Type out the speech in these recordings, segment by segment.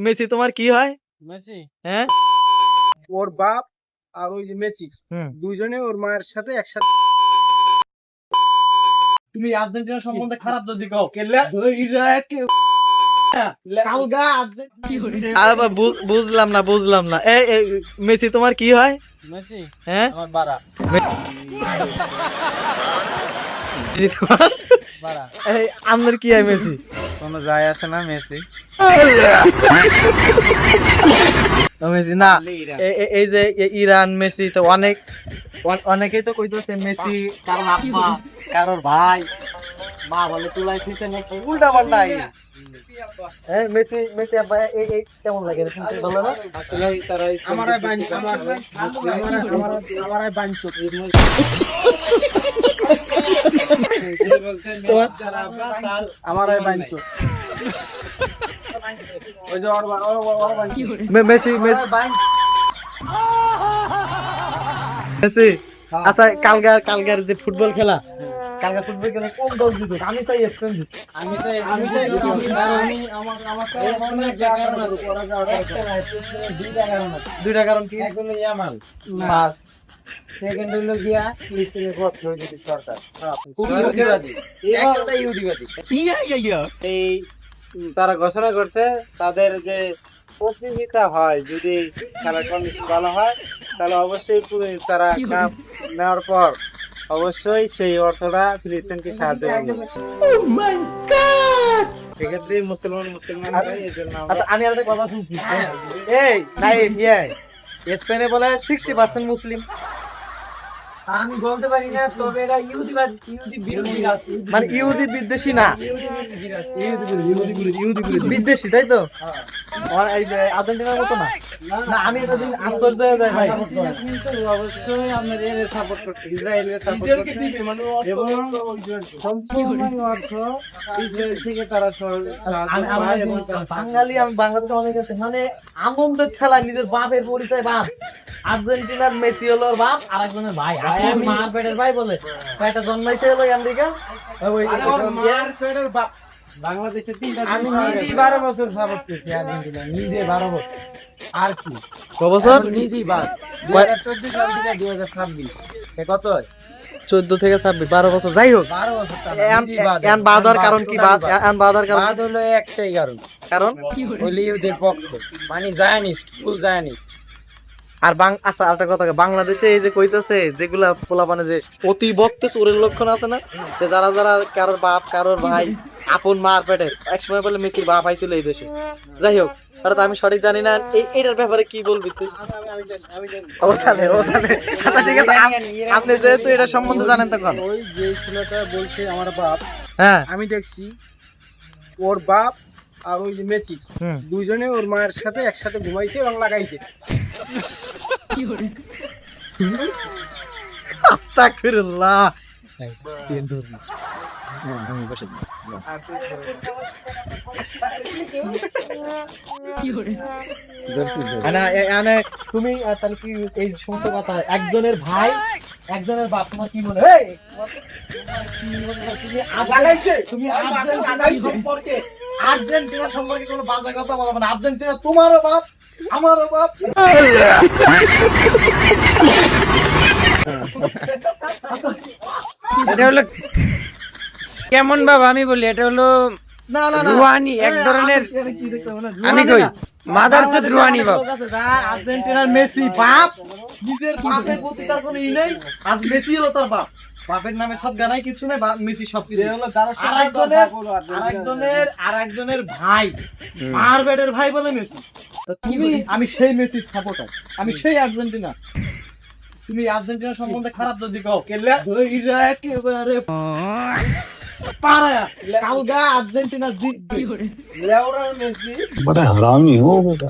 Messi তোমার কি হয়? মেসি হ্যাঁ ওর বাপ আর ওই যে মেসি হুম। দুইজনে ওর মায়ের সাথে একসাথে। তুমি আর্জেন্টিনা সম্বন্ধে খারাপ যদি কও বুঝলাম না মেসি তোমার কি হয়? মেসি হ্যাঁ আমার বাড়া বাড়া আপনার কি হয় মেসি? কোনো যায় আসে না মেসি। মেসি না এই যে ইরান মেসি তো অনেকেই তো কইতেছে মেসি কারণ আব্বা কারোর ভাই মা বলে তুলাইছিতে নাকি উল্টা পাল্টা মেসি মেসি আব্বা এই কেমন লাগে শুনতে ভালো না? আসলে তারাই আমারই বাঞ্চ আমারই বাঞ্চ ওই যে ওর বাঞ্চ মেসি আচ্ছা কালগার যে ফুটবল খেলা কোন দল জিতবে? আমি চাই স্পেন জিতবে। আমি চাই দুইটা কারণ কি? এক হলো ইয়ামাল মাস, সেকেন্ড হলো গিয়া ফিলিস্তিনের পক্ষ যদি সরকার ইহুদিবাদী, একটা ইহুদিবাদী। এই তারা ঘোষণা করছে তাদের যে প্রতিযোগিতা হয় যদি খেলার কন্ডিশন ভালো হয় তাহলে অবশ্যই তারা কাপ নেওয়ার পর অবশ্যই সেই অর্থটা ফিলিস্তিনকে সাহায্য করবে। সেক্ষেত্রে মুসলমান এই জন্য আচ্ছা আমি একটা কথা শুনছি এই নাইম স্পেনে বলে 60% মুসলিম। আমি বলতে পারি না, তবে এরা ইহুদি বিরোধী আছে, মানে ইহুদি বিদ্বেষী না, বিদ্বেষী তাই তো? আর এই যে আর্জেন্টিনার মতো না। না আমি এতদিন আশ্চর্য হয়ে যাই ভাই। কিন্তু অবশ্যই আপনার এর সাপোর্ট করতে, ইসরায়েলের সাপোর্ট করতে এবং সম্পূর্ণ অর্থ ইসরায়েল থেকে তারা বাঙালি আমি বাংলাদেশে অনেক আছে মানে আনন্দের খেলা নিজের বাপের পরিচয় বাপ। আর্জেন্টিনার মেসি হলো ওর বাপ আর একজনের ভাই, মার পেটের ভাই বলে কয়টা জন্মাইছে হলো আমেরিকা পেটের বাপ। বাংলাদেশের 3টা আমি নিজেই 12 বছর সাপোর্ট করছি আর্জেন্টিনা, নিজে 12 বছর। আর কি বছর নিজেই বাদ 2014 সাল থেকে 2026 এ কত হয়? 14 থেকে 26 12 বছর যাই হোক 12 বছর এখন বাধার কারণ কি? বাধার কারণ বাদ হলো একটাই কারণ ইহুদের পক্ষ, মানে জায়নিস্ট, ফুল জায়নিস্ট। আর আচ্ছা একটা কথা, বাংলাদেশে এই যে কইতেছে যেগুলা পোলাপানে যে অতি বক্তে চোরের লক্ষণ আছে না, যে যারা যারা কারোর বাপ কারোর ভাই আপন মার পেটের, একসময় বলে মেসির বাপ আইছিল এই দেশে। যাই হোক ওটা তো আমি সঠিক জানি না, এইটার ব্যাপারে কি বলবি তুই? আচ্ছা ঠিক আছে, আপনি যেহেতু এটা সম্বন্ধে জানেন তখন ওই যে ছেলেটা বলছে আমার বাপ, হ্যাঁ আমি দেখছি ওর বাপ আর ওই যে মেসি দুইজনে ওর মায়ের সাথে একসাথে ঘুমাইছে এবং লাগাইছে। আস্তাগফিরুল্লাহ। তুমি তাহলে কি এই সমস্ত কথা একজনের ভাই একজনের বাপ তোমার কি মনে হয়? তুমি আর্জেন্টিনা সম্পর্কে কোনো বাজে কথা বলবে না। আর্জেন্টিনা তোমারও বাপ আমারও বাপ। এটা হলো কেমন বাবা? আমি বলি এটা হলো না রুহানি এক ধরনের, আমি কই মাদারচোদ রুহানি বাপ। আর্জেন্টিনার মেসি বাপ, নিজের বাপের প্রতি তার কোনো ই নেই। আজ মেসি হলো তার বাপ, বাপের নামে সদগা নাই, কিছু নেই, মেসি সবকিছু। আরেকজনের ভাই আর বেডের ভাই বলে মেসি। তো তুমি আমি সেই মেসির সাপোর্টার, আমি সেই আর্জেন্টিনা। তুমি আর্জেন্টিনা সম্বন্ধে খারাপ যদি কও একেবারে পারা কালগা আর্জেন্টিনা জিতবে। লেওরা মেসি बड़ा हरामी हो बेटा।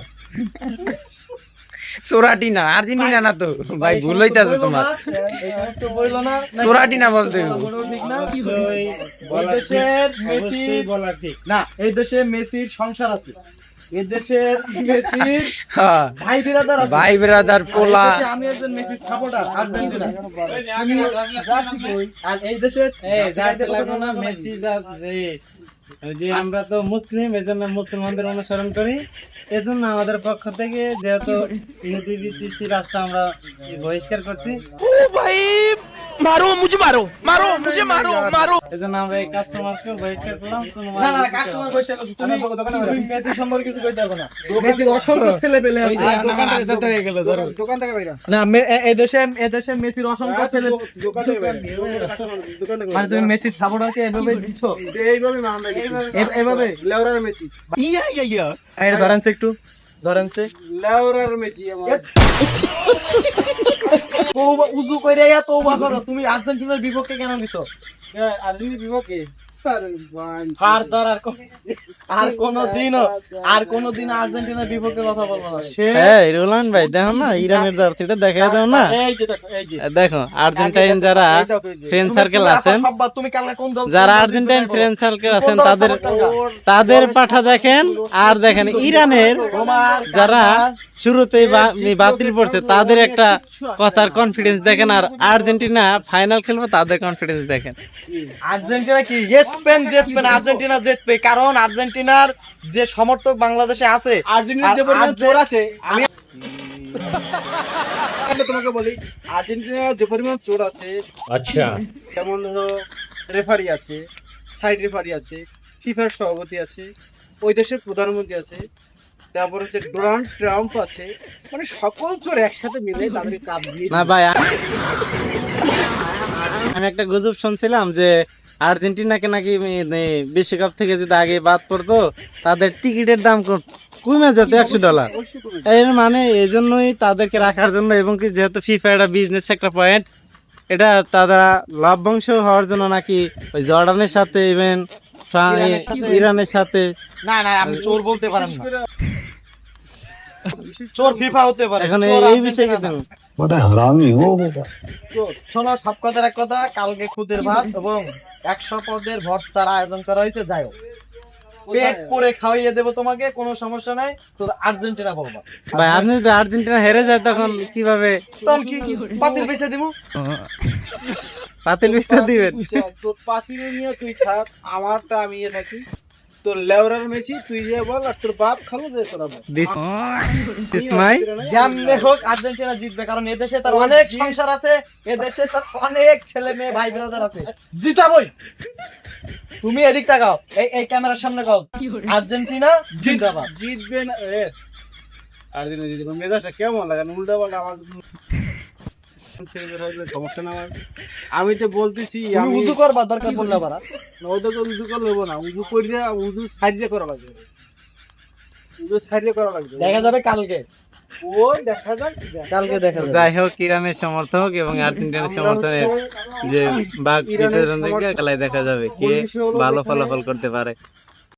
সোরাটিনা, আর্জেন্টিনা না তো ভাই, ভুল হইতাছে তোমার। এই সমস্ত বইলো না, সোরাটিনা বলতে ঠিক না? এই দেশের মেসি বলা ঠিক না, এই দেশে মেসির সংসার আছে, এই দেশের মেসির ভাই বিরাদার আছে, ভাই ব্রাদার পোলা। এই দেশে আমি একজন মেসি সাপোর্টার আর্জেন্টিনা। আর এই দেশে মেসি ওই যে আমরা তো মুসলিম, এজন্য মুসলমানদের অনুসরণ করি। এজন্য আমাদের পক্ষ থেকে যেহেতু ইহুদি বিদ্বেষী রাষ্ট্র আমরা বহিষ্কার করছি, এজন্য আমরা এই কাস্টমারকে বহিষ্কার করলাম। কোনো না না মাল কাস্টমার পয়সা তুমি তুমি মেসি সম্পর্কে কিছু কইতে পারবে না। মেসির অসংখ্য ছেলে পেলে আছে। না এদেশে মেসির অসংখ্য ছেলে মানে তুমি মেসির সাপোর্টারকে এভাবে দিচ্ছ এভাবে লেওরার মেসি, এটা ধরেন একটু ধরেন লেওরার মেসি আমার। তওবা উযু কইরা তওবা করো। তুমি আর্জেন্টিনার বিপক্ষে কেন দিছো? আর্জেন্টিনার বিপক্ষে আর কোনদিন আর্জেন্টিনার বিপক্ষে কথা বলবো না। রোলান ভাই দেখো না ইরানের জার্সিটা দেখা দাও না। এই যে দেখো, এই যে দেখো আর্জেন্টাইন যারা ফ্রেন্ড সার্কেল আছেন, তুমি কালকে কোন দল যারা আর্জেন্টাইন ফ্রেন্ড সার্কেল আছেন তাদের পাঠা দেখেন। আর দেখেন ইরানের যারা শুরুতেই বাতিল পড়ছে তাদের একটা কথার কনফিডেন্স দেখেন, আর আর্জেন্টিনা ফাইনাল খেলবে তাদের কনফিডেন্স দেখেন। আর্জেন্টিনা কি স্পেন জিতবে না, আর্জেন্টিনা জিতবে। কারণ আর্জেন্টিনার যে সমর্থক বাংলাদেশে আছে, আর্জেন্টিনার যে পরিমাণ চোর আছে, আমি তোমাকে বলি আর্জেন্টিনার যে পরিমাণ চোর আছে, अच्छा যেমন ধরো রেফারি আছে, সাইড রেফারি আছে, ফিফার সভাপতি আছে, ওই দেশের প্রধানমন্ত্রী আছে, তারপর হচ্ছে ডোনাল্ড ট্রাম্প আছে, মানে সকল চোর একসাথে মিলে তাদেরকে কাপ দিয়ে না ভাই, আমি একটা গুজব শুনছিলাম যে আর্জেন্টিনাকে নাকি বিশ্বকাপ থেকে যদি আগে বাদ পড়তো তাদের টিকিটের দাম কমে যেত $100। অবশ্যই করবে। এর মানে এই জন্যই তাদেরকে রাখার জন্য, এবং কি যেহেতু ফিফা একটা বিজনেস একটা পয়েন্ট, এটা তারা লাভ্যাংশ হওয়ার জন্য নাকি ওই জর্ডানের সাথে ইভেন ইরানের সাথে। না না আমি চোর বলতে পারেন বিশেষ না, করে চোর ফিফা হতে পারে। এখন চোর এই বিষয়ে কি আর্জেন্টিনা না। তুমি बड़ा हरामी हो बेटा। চোর শোনো, সব কথার এক কথা, কালকে খুদের ভাত এবং 100 পদের ভর্তার আয়োজন করা হয়েছে। যাই হোক, পেট পুরে খাওয়াইয়ে দেবো তোমাকে, কোনো সমস্যা নাই। তো আর্জেন্টিনা বলবা, ভাই আপনি যদি আর্জেন্টিনা হেরে যায় তখন কিভাবে তখন কি পাতিল বেঁচে দিব? পাতিল বিস্তার দিবেন? তোর পাতিল নিয়ে তুই থাক, আমারটা আমি ইয়ে থাকি। তোর লেওরার মেসি তুই যে বল, আর তোর বাপ খালো যে তোরা বল। দিস মাই যেমনে হোক আর্জেন্টিনা জিতবে, কারণ এদেশে তার অনেক সংসার আছে, এদেশে তার অনেক ছেলে মেয়ে ভাই ব্রাদার আছে। জিতাবই। তুমি এদিক তাকাও, এই ক্যামেরার সামনে কও আর্জেন্টিনা জিন্দাবাদ। জিতবে না আর্জেন্টিনা জিতবে। মেজাজটা কেমন লাগে না, উল্টা পাল্টা আমার সমস্যা না আমার। আমি তো বলতেছি তুমি আমি উজু করবা দরকার পড়লে আবার। ওদের তো উজু করে নেবো না, উজু করিয়া উজু সাইডে করা লাগবে, উজু সাইডে করা লাগবে। দেখা যাবে কালকে, ও দেখা যাক, কালকে দেখা যাবে। যাই হোক, ইরানের সমর্থক এবং আর্জেন্টিনার সমর্থনের যে বাঘ বিতরণ দেখে খেলায় দেখা যাবে কে ভালো ফলাফল করতে পারে।